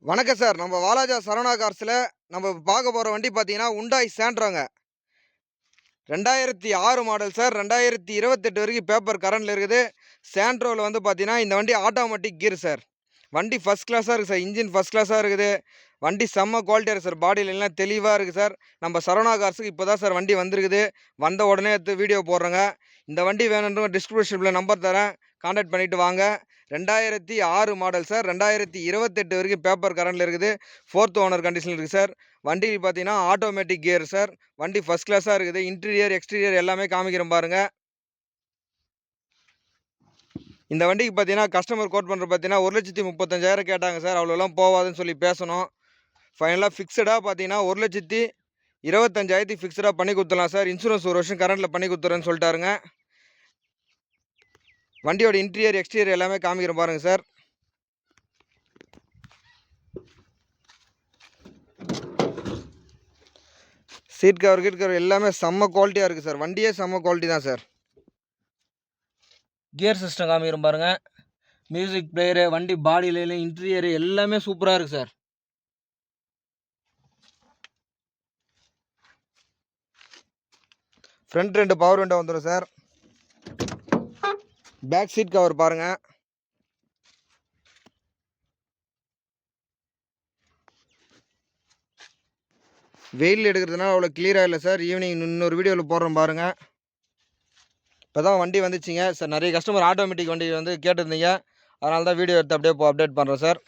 வணக்கம் சார். நம்ம வாலாஜா சரவணா கார்ஸ்ல நம்ம பார்க்க போற வண்டி பார்த்தீங்கன்னா, ஹுண்டாய் சாண்ட்ரோங்க. 2006 model sir. 2028 வரைக்கும் பேப்பர் கரண்ட்ல இருக்குது. சாண்ட்ரோல வந்து பார்த்தீங்கன்னா, இந்த வண்டி ஆட்டோமேட்டிக் கியர் சார். வண்டி ஃபர்ஸ்ட் கிளாஸா இருக்கு சார். இன்ஜின் ஃபர்ஸ்ட் கிளாஸா இருக்குது. வண்டி செம்ம குவாலிட்டியா இருக்கு சார். பாடி லைன்லாம் தெளிவா இருக்கு சார். நம்ம சரவணா கார்ஸ்க்கு இப்போ தான் சார் வண்டி வந்திருக்குது. வந்த உடனே எடுத்து வீடியோ போடுறேங்க. இந்த வண்டி வேணும்ன்ற டிஸ்கிரிப்ஷன்ல நம்பர் தரேன். கான்டாக்ட் பண்ணிட்டு வாங்க. 2006 மாடல் சார். 2028 வரைக்கும் பேப்பர் கரண்ட்ல இருக்குது. 4த் ஓனர் கண்டிஷன்ல இருக்கு சார். வண்டி பார்த்தீங்கன்னா ஆட்டோமேட்டிக் கியர் சார். வண்டி ஃபர்ஸ்ட் கிளாஸா இருக்குது. இன்டீரியர், எக்ஸ்டீரியர் எல்லாமே காமிக்கிறேன் பாருங்க. இந்த வண்டிக்கு பார்த்தீங்கன்னா, கஸ்டமர் கோட் பண்றது பார்த்தீங்கன்னா, 1,35,000 கேட்டாங்க சார். அவ்வளோலாம் போவாதுன்னு சொல்லி பேசணும். ஃபைனலா ஃபிக்ஸடா பார்த்தீங்கன்னா, 1,25,000 ஃபிக்ஸடா பண்ணி குடுத்துடலாம் சார். இன்சூரன்ஸ் 1 வருஷம் கரண்ட்ல பண்ணி குடுத்துறேன்னு சொல்லிட்டாருங்க. வண்டியோட இன்டீரியர், எக்ஸ்டீரியர் எல்லாமே காமிக்கிறேன் பாருங்க சார். சீட் கவர், கீட் கவர் எல்லாமே செம்ம குவாலிட்டியா இருக்கு சார். வண்டியே செம்ம குவாலிட்டி தான் சார். கியர் சிஸ்டம் காமிக்கிறோம் பாருங்க. மியூசிக் பிளேயரு, வண்டி பாடி லைனு, இன்டீரியர் எல்லாமே சூப்பரா இருக்கு சார். ஃப்ரண்ட் 2 பவர் விண்டோ வந்துடும் சார். பேக் சீட் கவர் பாருங்க. வெயில் எடுக்கிறதுனால அவ்வளோ கிளியராக இல்லை சார். ஈவினிங் இன்னொரு வீடியோவில் போடுறோம் பாருங்க. இப்போ தான் வண்டி வந்துச்சுங்க சார். நிறைய கஸ்டமர் ஆட்டோமேட்டிக் வண்டி வந்து கேட்டிருந்தீங்க. அதனால தான் வீடியோ எடுத்து அப்படியே அப்டேட் பண்ணுறோம் சார்.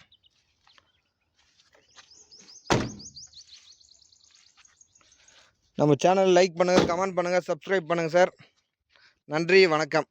நம்ம சேனல் லைக் பண்ணுங்கள், கமெண்ட் பண்ணுங்கள், சப்ஸ்கிரைப் பண்ணுங்கள் சார். நன்றி, வணக்கம்.